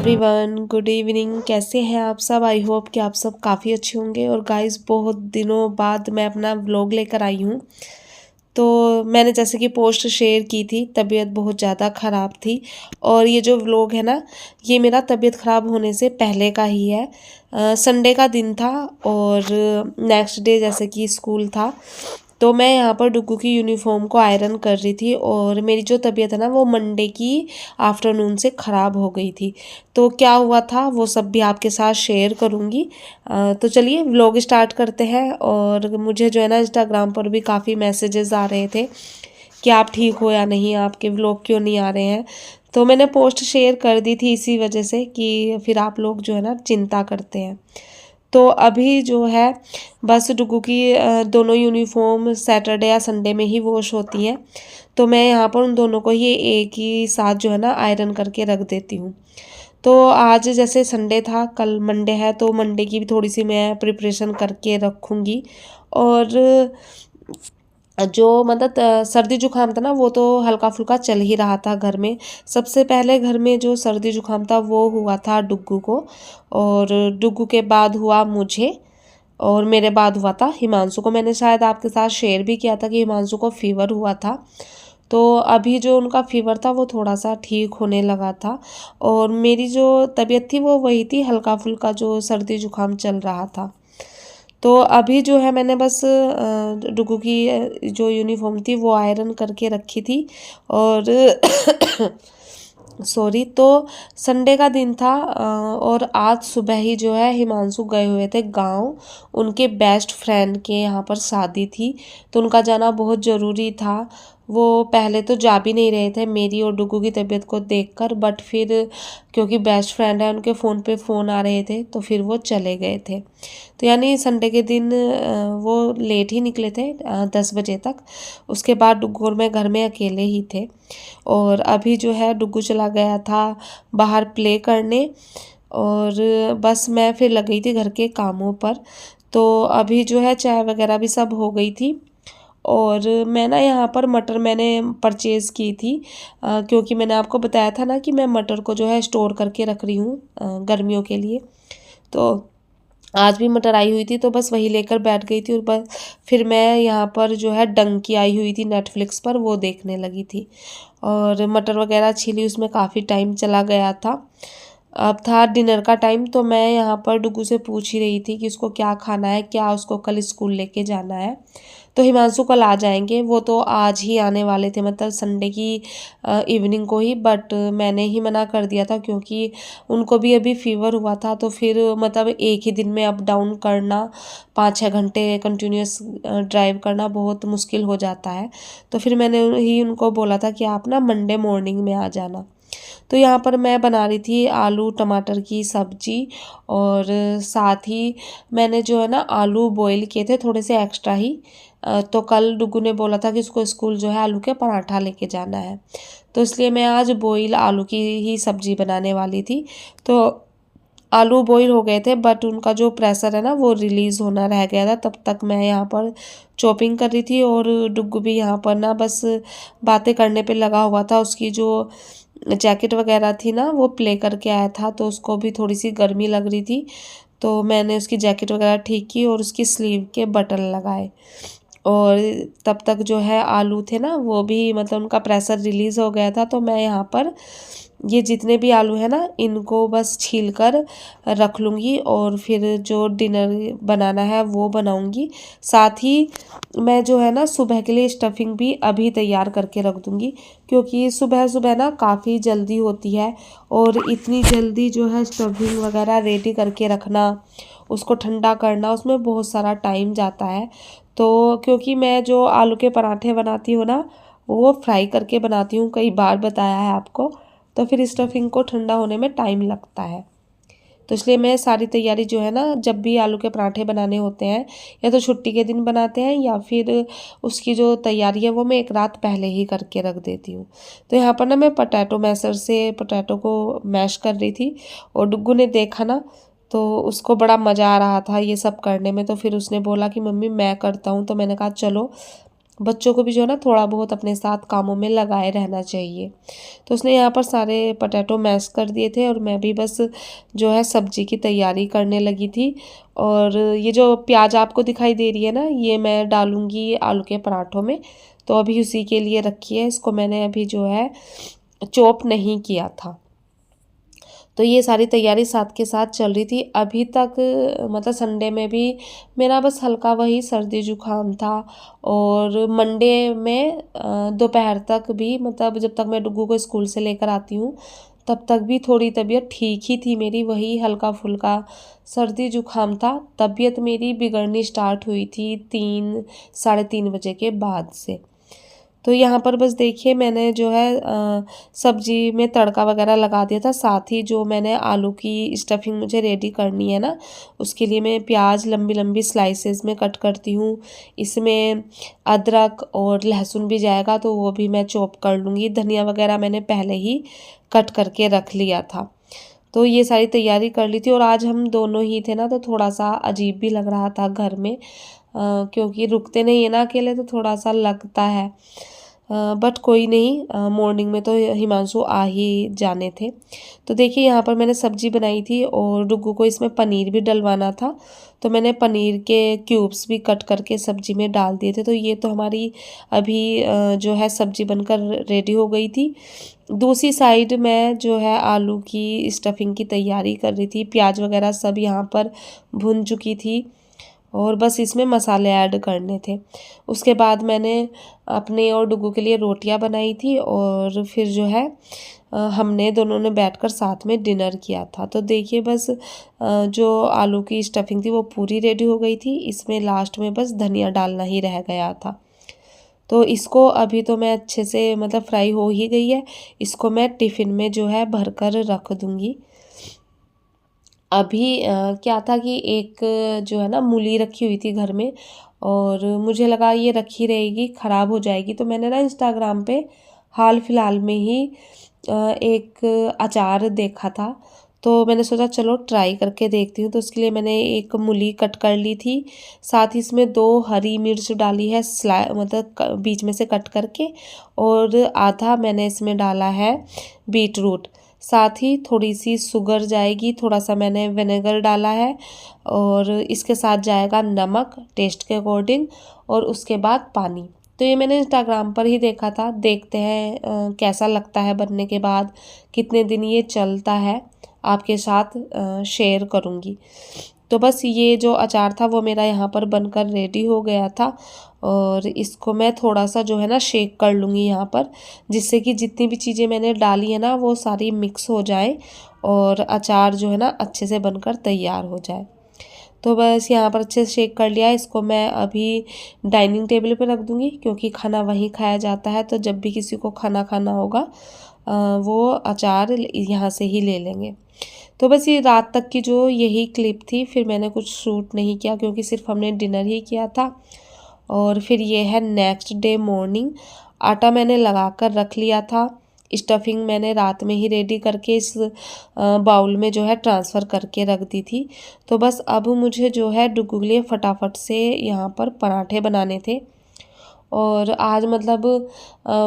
Everyone, good evening. कैसे हैं आप सब? आई होप कि आप सब काफ़ी अच्छे होंगे। और गाइस, बहुत दिनों बाद मैं अपना व्लॉग लेकर आई हूँ। तो मैंने जैसे कि पोस्ट शेयर की थी, तबीयत बहुत ज़्यादा ख़राब थी। और ये जो व्लॉग है ना, ये मेरा तबीयत ख़राब होने से पहले का ही है। संडे का दिन था और नेक्स्ट डे जैसे कि स्कूल था। तो मैं यहाँ पर डुग्गू की यूनिफॉर्म को आयरन कर रही थी और मेरी जो तबीयत है ना, वो मंडे की आफ्टरनून से ख़राब हो गई थी। तो क्या हुआ था वो सब भी आपके साथ शेयर करूँगी। तो चलिए व्लॉग स्टार्ट करते हैं। और मुझे जो है ना, इंस्टाग्राम पर भी काफ़ी मैसेजेस आ रहे थे कि आप ठीक हो या नहीं, आपके व्लॉग क्यों नहीं आ रहे हैं। तो मैंने पोस्ट शेयर कर दी थी इसी वजह से कि फिर आप लोग जो है ना चिंता करते हैं। तो अभी जो है बस डुग्गू की दोनों यूनिफॉर्म सैटरडे या संडे में ही वॉश होती हैं। तो मैं यहाँ पर उन दोनों को ही एक ही साथ जो है ना आयरन करके रख देती हूँ। तो आज जैसे संडे था, कल मंडे है, तो मंडे की भी थोड़ी सी मैं प्रिपरेशन करके रखूँगी। और जो मतलब सर्दी जुकाम था ना, वो तो हल्का फुल्का चल ही रहा था घर में। सबसे पहले घर में जो सर्दी जुकाम था वो हुआ था डुग्गू को, और डुग्गू के बाद हुआ मुझे, और मेरे बाद हुआ था हिमांशु को। मैंने शायद आपके साथ शेयर भी किया था कि हिमांशु को फीवर हुआ था। तो अभी जो उनका फीवर था वो थोड़ा सा ठीक होने लगा था। और मेरी जो तबीयत थी वो वही थी, हल्का फुल्का जो सर्दी जुकाम चल रहा था। तो अभी जो है मैंने बस डुग्गू की जो यूनिफॉर्म थी वो आयरन करके रखी थी। और सॉरी, तो संडे का दिन था और आज सुबह ही जो है हिमांशु गए हुए थे गांव। उनके बेस्ट फ्रेंड के यहाँ पर शादी थी, तो उनका जाना बहुत ज़रूरी था। वो पहले तो जा भी नहीं रहे थे मेरी और डुग्गू की तबीयत को देखकर, बट फिर क्योंकि बेस्ट फ्रेंड है, उनके फ़ोन पे फ़ोन आ रहे थे, तो फिर वो चले गए थे। तो यानी संडे के दिन वो लेट ही निकले थे, 10 बजे तक। उसके बाद डुग्गू और मैं घर में अकेले ही थे। और अभी जो है डुग्गू चला गया था बाहर प्ले करने, और बस मैं फिर लग गई थी घर के कामों पर। तो अभी जो है चाय वगैरह भी सब हो गई थी। और मैं ना यहाँ पर मटर मैंने परचेज़ की थी, क्योंकि मैंने आपको बताया था ना कि मैं मटर को जो है स्टोर करके रख रही हूँ गर्मियों के लिए। तो आज भी मटर आई हुई थी, तो बस वही लेकर बैठ गई थी। और बस फिर मैं यहाँ पर जो है डंकी आई हुई थी नेटफ्लिक्स पर, वो देखने लगी थी। और मटर वगैरह छीली, उसमें काफ़ी टाइम चला गया था। अब था डिनर का टाइम, तो मैं यहाँ पर डुग्गू से पूछ ही रही थी कि उसको क्या खाना है, क्या उसको कल स्कूल लेके जाना है। तो हिमांशु कल आ जाएंगे, वो तो आज ही आने वाले थे, मतलब संडे की इवनिंग को ही। बट मैंने ही मना कर दिया था क्योंकि उनको भी अभी फीवर हुआ था। तो फिर मतलब एक ही दिन में अप डाउन करना, 5-6 घंटे कंटिन्यूस ड्राइव करना बहुत मुश्किल हो जाता है। तो फिर मैंने ही उनको बोला था कि आप ना मंडे मॉर्निंग में आ जाना। तो यहाँ पर मैं बना रही थी आलू टमाटर की सब्जी, और साथ ही मैंने जो है ना आलू बॉईल किए थे थोड़े से एक्स्ट्रा ही। तो कल डुग्गू ने बोला था कि उसको स्कूल जो है आलू के पराठा लेके जाना है, तो इसलिए मैं आज बॉईल आलू की ही सब्जी बनाने वाली थी। तो आलू बॉईल हो गए थे, बट उनका जो प्रेशर है ना वो रिलीज़ होना रह गया था। तब तक मैं यहाँ पर चॉपिंग कर रही थी, और डुग्गू भी यहाँ पर ना बस बातें करने पे लगा हुआ था। उसकी जो जैकेट वगैरह थी ना वो प्ले करके आया था, तो उसको भी थोड़ी सी गर्मी लग रही थी। तो मैंने उसकी जैकेट वगैरह ठीक की और उसकी स्लीव के बटन लगाए। और तब तक जो है आलू थे ना वो भी मतलब उनका प्रेशर रिलीज़ हो गया था। तो मैं यहाँ पर ये जितने भी आलू है ना इनको बस छील कर रख लूँगी, और फिर जो डिनर बनाना है वो बनाऊँगी। साथ ही मैं जो है ना सुबह के लिए स्टफिंग भी अभी तैयार करके रख दूँगी, क्योंकि सुबह सुबह ना काफ़ी जल्दी होती है। और इतनी जल्दी जो है स्टफिंग वगैरह रेडी करके रखना, उसको ठंडा करना, उसमें बहुत सारा टाइम जाता है। तो क्योंकि मैं जो आलू के पराठे बनाती हूँ ना वो फ्राई करके बनाती हूँ, कई बार बताया है आपको। तो फिर स्टफिंग को ठंडा होने में टाइम लगता है। तो इसलिए मैं सारी तैयारी जो है ना, जब भी आलू के पराठे बनाने होते हैं, या तो छुट्टी के दिन बनाते हैं या फिर उसकी जो तैयारी है वो मैं एक रात पहले ही करके रख देती हूँ। तो यहाँ पर ना मैं पोटैटो मैशर से पोटैटो को मैश कर रही थी, और डुग्गू ने देखा ना तो उसको बड़ा मज़ा आ रहा था ये सब करने में। तो फिर उसने बोला कि मम्मी मैं करता हूँ, तो मैंने कहा चलो बच्चों को भी जो है ना थोड़ा बहुत अपने साथ कामों में लगाए रहना चाहिए। तो उसने यहाँ पर सारे पोटैटो मैश कर दिए थे और मैं भी बस जो है सब्जी की तैयारी करने लगी थी। और ये जो प्याज आपको दिखाई दे रही है ना, ये मैं डालूँगी आलू के पराठों में। तो अभी उसी के लिए रखी है, इसको मैंने अभी जो है चॉप नहीं किया था। तो ये सारी तैयारी साथ के साथ चल रही थी। अभी तक मतलब संडे में भी मेरा बस हल्का वही सर्दी जुकाम था। और मंडे में दोपहर तक भी, मतलब जब तक मैं डुग्गू को स्कूल से लेकर आती हूँ तब तक भी थोड़ी तबीयत ठीक ही थी मेरी, वही हल्का फुल्का सर्दी जुकाम था। तबीयत मेरी बिगड़नी स्टार्ट हुई थी 3 साढ़े 3 बजे के बाद से। तो यहाँ पर बस देखिए मैंने जो है सब्जी में तड़का वगैरह लगा दिया था। साथ ही जो मैंने आलू की स्टफिंग मुझे रेडी करनी है ना, उसके लिए मैं प्याज लंबी लंबी स्लाइसेस में कट करती हूँ। इसमें अदरक और लहसुन भी जाएगा तो वो भी मैं चॉप कर लूँगी। धनिया वगैरह मैंने पहले ही कट करके रख लिया था। तो ये सारी तैयारी कर ली थी। और आज हम दोनों ही थे ना, तो थोड़ा सा अजीब भी लग रहा था घर में, क्योंकि रुकते नहीं है ना अकेले, तो थोड़ा सा लगता है। बट कोई नहीं, मॉर्निंग में तो हिमांशु आ ही जाने थे। तो देखिए यहाँ पर मैंने सब्जी बनाई थी और डुग्गू को इसमें पनीर भी डलवाना था। तो मैंने पनीर के क्यूब्स भी कट करके सब्जी में डाल दिए थे। तो ये तो हमारी अभी जो है सब्जी बनकर रेडी हो गई थी। दूसरी साइड मैं जो है आलू की स्टफिंग की तैयारी कर रही थी। प्याज वगैरह सब यहाँ पर भुन चुकी थी और बस इसमें मसाले ऐड करने थे। उसके बाद मैंने अपने और डुग्गू के लिए रोटियां बनाई थी और फिर जो है हमने दोनों ने बैठकर साथ में डिनर किया था। तो देखिए बस जो आलू की स्टफिंग थी वो पूरी रेडी हो गई थी। इसमें लास्ट में बस धनिया डालना ही रह गया था। तो इसको अभी तो मैं अच्छे से मतलब फ्राई हो ही गई है। इसको मैं टिफ़िन में जो है भरकर रख दूँगी। अभी क्या था कि एक जो है ना मूली रखी हुई थी घर में, और मुझे लगा ये रखी रहेगी ख़राब हो जाएगी। तो मैंने ना इंस्टाग्राम पे हाल फिलहाल में ही एक अचार देखा था। तो मैंने सोचा चलो ट्राई करके देखती हूँ। तो उसके लिए मैंने एक मूली कट कर ली थी। साथ ही इसमें 2 हरी मिर्च डाली है, मतलब बीच में से कट करके। और आधा मैंने इसमें डाला है बीट रूट। साथ ही थोड़ी सी शुगर जाएगी, थोड़ा सा मैंने विनेगर डाला है। और इसके साथ जाएगा नमक टेस्ट के अकॉर्डिंग, और उसके बाद पानी। तो ये मैंने इंस्टाग्राम पर ही देखा था। देखते हैं कैसा लगता है बनने के बाद, कितने दिन ये चलता है, आपके साथ शेयर करूँगी। तो बस ये जो अचार था वो मेरा यहाँ पर बनकर रेडी हो गया था। और इसको मैं थोड़ा सा जो है ना शेक कर लूँगी यहाँ पर, जिससे कि जितनी भी चीज़ें मैंने डाली है ना वो सारी मिक्स हो जाए और अचार जो है ना अच्छे से बनकर तैयार हो जाए। तो बस यहाँ पर अच्छे से शेक कर लिया है। इसको मैं अभी डाइनिंग टेबल पे रख दूँगी, क्योंकि खाना वहीं खाया जाता है। तो जब भी किसी को खाना खाना होगा वो अचार यहाँ से ही ले लेंगे। तो बस ये रात तक की जो यही क्लिप थी। फिर मैंने कुछ शूट नहीं किया, क्योंकि सिर्फ हमने डिनर ही किया था। और फिर ये है नेक्स्ट डे मॉर्निंग। आटा मैंने लगा कर रख लिया था। स्टफिंग मैंने रात में ही रेडी करके इस बाउल में जो है ट्रांसफ़र करके रख दी थी। तो बस अब मुझे जो है डुग्गू के लिए फटाफट से यहाँ पर पराठे बनाने थे। और आज मतलब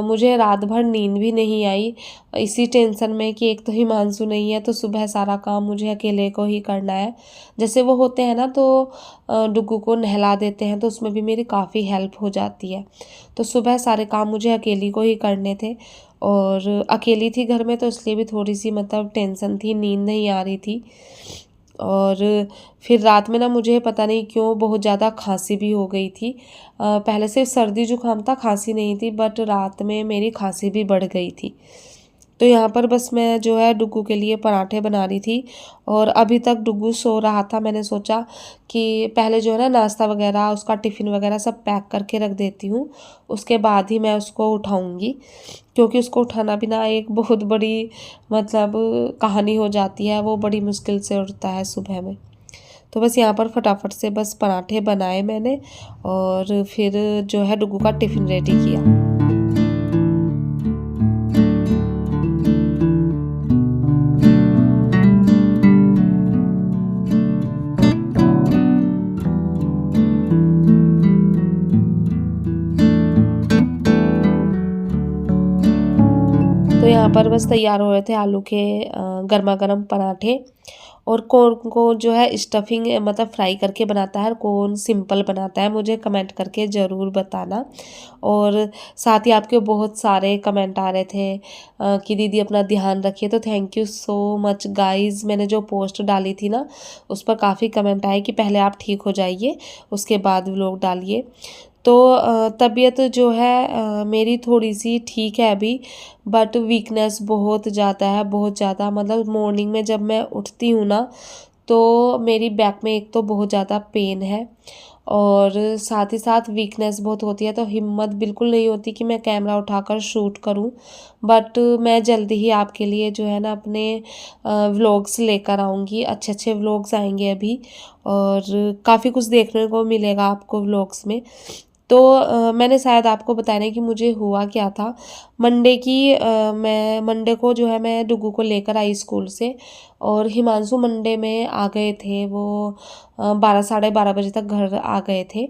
मुझे रात भर नींद भी नहीं आई, इसी टेंशन में कि एक तो हिमांशु नहीं है, तो सुबह सारा काम मुझे अकेले को ही करना है। जैसे वो होते हैं ना तो डुग्गू को नहला देते हैं, तो उसमें भी मेरी काफ़ी हेल्प हो जाती है। तो सुबह सारे काम मुझे अकेली को ही करने थे, और अकेली थी घर में, तो इसलिए भी थोड़ी सी मतलब टेंशन थी, नींद नहीं आ रही थी। और फिर रात में ना मुझे पता नहीं क्यों बहुत ज़्यादा खांसी भी हो गई थी। पहले से सर्दी जुकाम था, खांसी नहीं थी, बट रात में मेरी खांसी भी बढ़ गई थी। तो यहाँ पर बस मैं जो है डुग्गू के लिए पराठे बना रही थी। और अभी तक डुग्गू सो रहा था। मैंने सोचा कि पहले जो है ना नाश्ता वगैरह उसका टिफ़िन वगैरह सब पैक करके रख देती हूँ, उसके बाद ही मैं उसको उठाऊँगी। क्योंकि उसको उठाना भी ना एक बहुत बड़ी मतलब कहानी हो जाती है, वो बड़ी मुश्किल से उठता है सुबह में। तो बस यहाँ पर फटाफट से बस पराठे बनाए मैंने, और फिर जो है डुग्गू का टिफ़िन रेडी किया। यहाँ पर बस तैयार हो रहे थे आलू के गर्मा गर्म पराठे। और कौन को जो है स्टफिंग मतलब फ्राई करके बनाता है और कौन सिंपल बनाता है, मुझे कमेंट करके ज़रूर बताना। और साथ ही आपके बहुत सारे कमेंट आ रहे थे कि दीदी अपना ध्यान रखिए, तो thank you so much guys. मैंने जो पोस्ट डाली थी ना उस पर काफ़ी कमेंट आए कि पहले आप ठीक हो जाइए उसके बाद व्लॉग डालिए। तो तबीयत जो है मेरी थोड़ी सी ठीक है अभी, बट वीकनेस बहुत ज़्यादा है, बहुत ज़्यादा। मतलब मॉर्निंग में जब मैं उठती हूँ ना तो मेरी बैक में एक तो बहुत ज़्यादा पेन है और साथ ही साथ वीकनेस बहुत होती है, तो हिम्मत बिल्कुल नहीं होती कि मैं कैमरा उठाकर शूट करूं। बट मैं जल्दी ही आपके लिए जो है ना अपने व्लॉग्स लेकर आऊँगी, अच्छे अच्छे व्लॉग्स आएंगे अभी और काफ़ी कुछ देखने को मिलेगा आपको व्लॉग्स में। तो मैंने शायद आपको बताया नहीं कि मुझे हुआ क्या था। मैं मंडे को जो है मैं डुग्गू को लेकर आई स्कूल से और हिमांशु मंडे में आ गए थे, वो 12 साढ़े 12 बजे तक घर आ गए थे।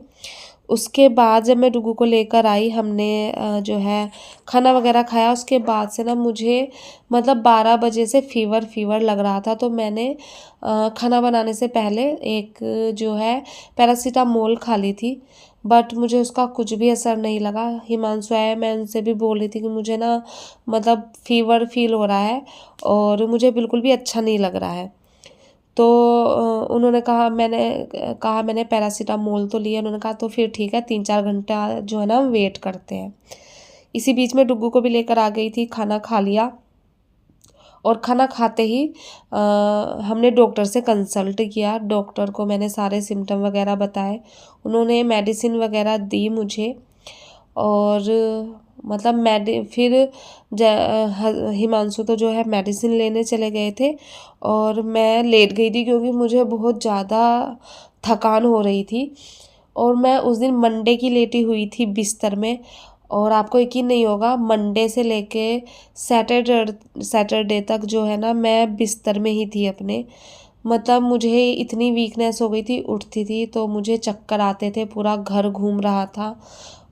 उसके बाद जब मैं डुग्गू को लेकर आई हमने जो है खाना वगैरह खाया। उसके बाद से ना मुझे मतलब 12 बजे से फीवर फीवर लग रहा था, तो मैंने खाना बनाने से पहले एक जो है पैरासीटामोल खा ली थी, बट मुझे उसका कुछ भी असर नहीं लगा। हिमांशु आया, मैं उनसे भी बोल रही थी कि मुझे ना मतलब फीवर फील हो रहा है और मुझे बिल्कुल भी अच्छा नहीं लग रहा है। तो उन्होंने कहा, मैंने पैरासीटामोल तो लिया। उन्होंने कहा तो फिर ठीक है, 3-4 घंटा जो है ना हम वेट करते हैं। इसी बीच में डुग्गू को भी लेकर आ गई थी, खाना खा लिया और खाना खाते ही हमने डॉक्टर से कंसल्ट किया। डॉक्टर को मैंने सारे सिम्टम वगैरह बताए, उन्होंने मेडिसिन वगैरह दी मुझे। और मतलब फिर हिमांशु तो जो है मेडिसिन लेने चले गए थे और मैं लेट गई थी क्योंकि मुझे बहुत ज़्यादा थकान हो रही थी। और मैं उस दिन मंडे की लेटी हुई थी बिस्तर में, और आपको यकीन नहीं होगा मंडे से लेके सैटरडे तक जो है ना मैं बिस्तर में ही थी अपने। मतलब मुझे इतनी वीकनेस हो गई थी, उठती थी तो मुझे चक्कर आते थे, पूरा घर घूम रहा था।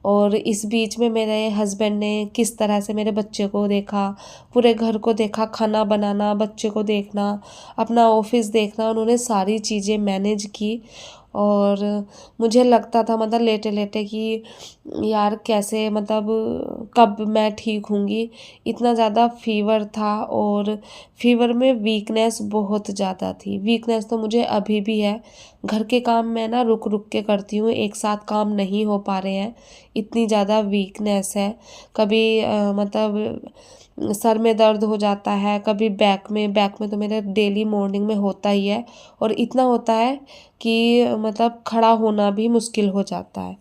और इस बीच में मेरे हस्बैंड ने किस तरह से मेरे बच्चे को देखा, पूरे घर को देखा, खाना बनाना, बच्चे को देखना, अपना ऑफिस देखना, उन्होंने सारी चीज़ें मैनेज की। और मुझे लगता था मतलब लेटे लेटे कि यार कैसे मतलब कब मैं ठीक होंगी, इतना ज़्यादा फीवर था। और फीवर में वीकनेस बहुत ज़्यादा थी। वीकनेस तो मुझे अभी भी है, घर के काम मैं ना रुक रुक के करती हूँ, एक साथ काम नहीं हो पा रहे हैं, इतनी ज़्यादा वीकनेस है। कभी मतलब सर में दर्द हो जाता है, कभी बैक में तो मेरे डेली मॉर्निंग में होता ही है। और इतना होता है कि मतलब खड़ा होना भी मुश्किल हो जाता है।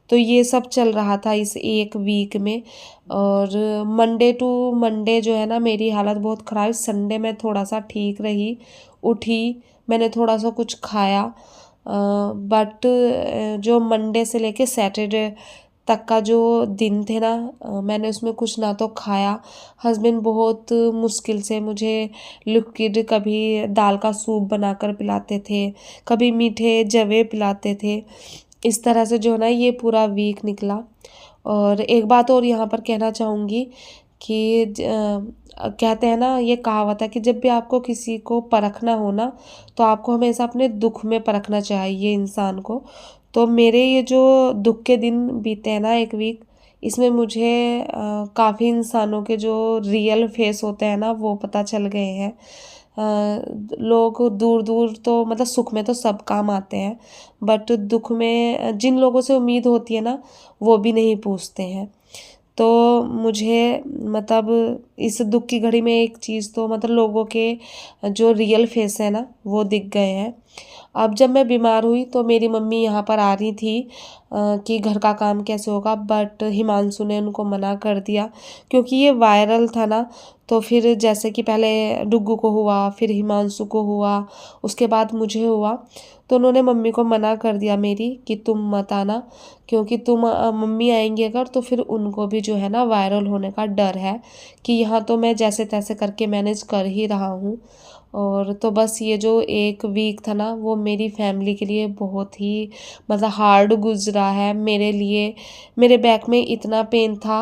तो ये सब चल रहा था इस एक वीक में। और मंडे टू मंडे जो है ना मेरी हालत बहुत ख़राब। संडे में थोड़ा सा ठीक रही, उठी, मैंने थोड़ा सा कुछ खाया, बट जो मंडे से लेके सैटरडे तक का जो दिन थे ना मैंने उसमें कुछ ना तो खाया। हस्बैंड बहुत मुश्किल से मुझे लिक्विड, कभी दाल का सूप बनाकर पिलाते थे, कभी मीठे जवे पिलाते थे। इस तरह से जो है ना ये पूरा वीक निकला। और एक बात और यहाँ पर कहना चाहूँगी कि कहते हैं ना, ये कहावत है कि जब भी आपको किसी को परखना हो ना तो आपको हमेशा अपने दुख में परखना चाहिए इंसान को। तो मेरे ये जो दुख के दिन बीते हैं ना एक वीक, इसमें मुझे काफ़ी इंसानों के जो रियल फेस होते हैं ना वो पता चल गए हैं। लोग दूर दूर तो मतलब सुख में तो सब काम आते हैं, बट दुख में जिन लोगों से उम्मीद होती है ना वो भी नहीं पूछते हैं। तो मुझे मतलब इस दुख की घड़ी में एक चीज़ तो मतलब लोगों के जो रियल फेस है ना वो दिख गए हैं। अब जब मैं बीमार हुई तो मेरी मम्मी यहाँ पर आ रही थी कि घर का काम कैसे होगा, बट हिमांशु ने उनको मना कर दिया क्योंकि ये वायरल था ना। तो फिर जैसे कि पहले डुग्गू को हुआ, फिर हिमांशु को हुआ, उसके बाद मुझे हुआ, तो उन्होंने मम्मी को मना कर दिया मेरी कि तुम मत आना, क्योंकि मम्मी आएंगी अगर तो फिर उनको भी जो है ना वायरल होने का डर है। कि यहाँ तो मैं जैसे तैसे करके मैनेज कर ही रहा हूँ। और तो बस ये जो एक वीक था ना वो मेरी फैमिली के लिए बहुत ही मतलब हार्ड गुजरा है। मेरे लिए मेरे बैक में इतना पेन था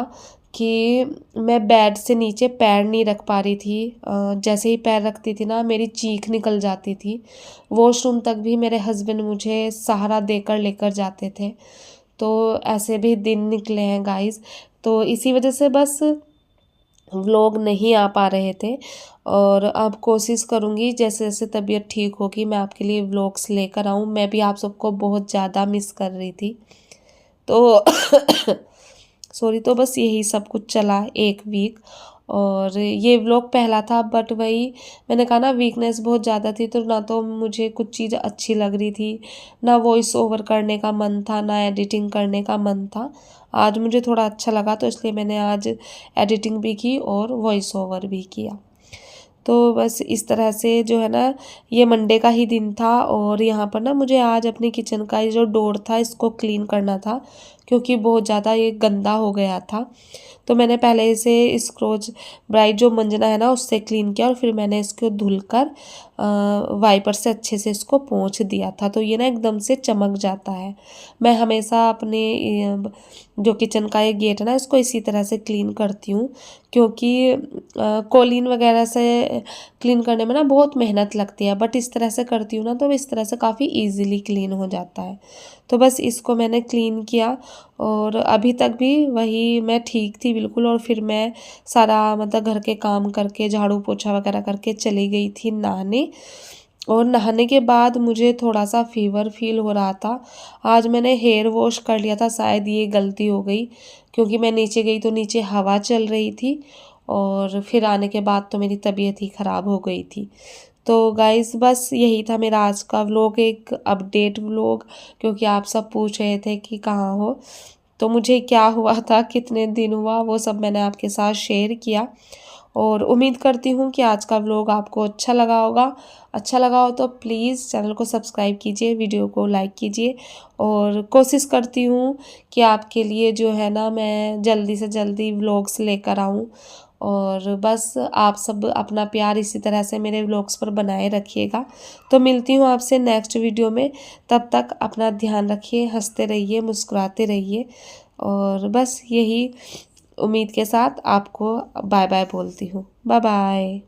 कि मैं बेड से नीचे पैर नहीं रख पा रही थी। जैसे ही पैर रखती थी ना मेरी चीख निकल जाती थी। वॉशरूम तक भी मेरे हस्बैंड मुझे सहारा देकर लेकर जाते थे। तो ऐसे भी दिन निकले हैं गाइस। तो इसी वजह से बस व्लॉग नहीं आ पा रहे थे, और अब कोशिश करूँगी जैसे जैसे तबीयत ठीक होगी मैं आपके लिए व्लॉग्स लेकर आऊँ। मैं भी आप सबको बहुत ज़्यादा मिस कर रही थी। तो सॉरी, तो बस यही सब कुछ चला एक वीक, और ये व्लॉग पहला था, बट वही मैंने कहा ना वीकनेस बहुत ज़्यादा थी, तो ना तो मुझे कुछ चीज़ अच्छी लग रही थी, ना वॉइस ओवर करने का मन था, ना एडिटिंग करने का मन था। आज मुझे थोड़ा अच्छा लगा तो इसलिए मैंने आज एडिटिंग भी की और वॉइस ओवर भी किया। तो बस इस तरह से जो है ना, ये मंडे का ही दिन था, और यहाँ पर ना मुझे आज अपने किचन का ये जो डोर था इसको क्लीन करना था, क्योंकि बहुत ज़्यादा ये गंदा हो गया था। तो मैंने पहले इसे स्क्रॉच ब्राइट जो मंजना है ना उससे क्लीन किया, और फिर मैंने इसको धुलकर वाइपर से अच्छे से इसको पोंछ दिया था, तो ये ना एकदम से चमक जाता है। मैं हमेशा अपने जो किचन का ये गेट है ना इसको इसी तरह से क्लीन करती हूँ, क्योंकि कॉलीन वगैरह से क्लीन करने में ना बहुत मेहनत लगती है, बट इस तरह से करती हूँ ना तो इस तरह से काफ़ी इजीली क्लीन हो जाता है। तो बस इसको मैंने क्लीन किया, और अभी तक भी वही मैं ठीक थी बिल्कुल, और फिर मैं सारा मतलब घर के काम करके झाड़ू पोछा वगैरह करके चली गई थी नहाने। और नहाने के बाद मुझे थोड़ा सा फीवर फील हो रहा था। आज मैंने हेयर वॉश कर लिया था, शायद ये गलती हो गई, क्योंकि मैं नीचे गई तो नीचे हवा चल रही थी, और फिर आने के बाद तो मेरी तबीयत ही ख़राब हो गई थी। तो गाइस बस यही था मेरा आज का व्लॉग, एक अपडेट व्लॉग, क्योंकि आप सब पूछ रहे थे कि कहाँ हो, तो मुझे क्या हुआ था, कितने दिन हुआ, वो सब मैंने आपके साथ शेयर किया। और उम्मीद करती हूँ कि आज का व्लॉग आपको अच्छा लगा होगा। अच्छा लगा हो तो प्लीज़ चैनल को सब्सक्राइब कीजिए, वीडियो को लाइक कीजिए, और कोशिश करती हूँ कि आपके लिए जो है ना मैं जल्दी से जल्दी व्लॉग्स लेकर आऊँ। और बस आप सब अपना प्यार इसी तरह से मेरे व्लॉग्स पर बनाए रखिएगा। तो मिलती हूँ आपसे नेक्स्ट वीडियो में, तब तक अपना ध्यान रखिए, हंसते रहिए, मुस्कुराते रहिए, और बस यही उम्मीद के साथ आपको बाय बाय बोलती हूँ। Bye bye.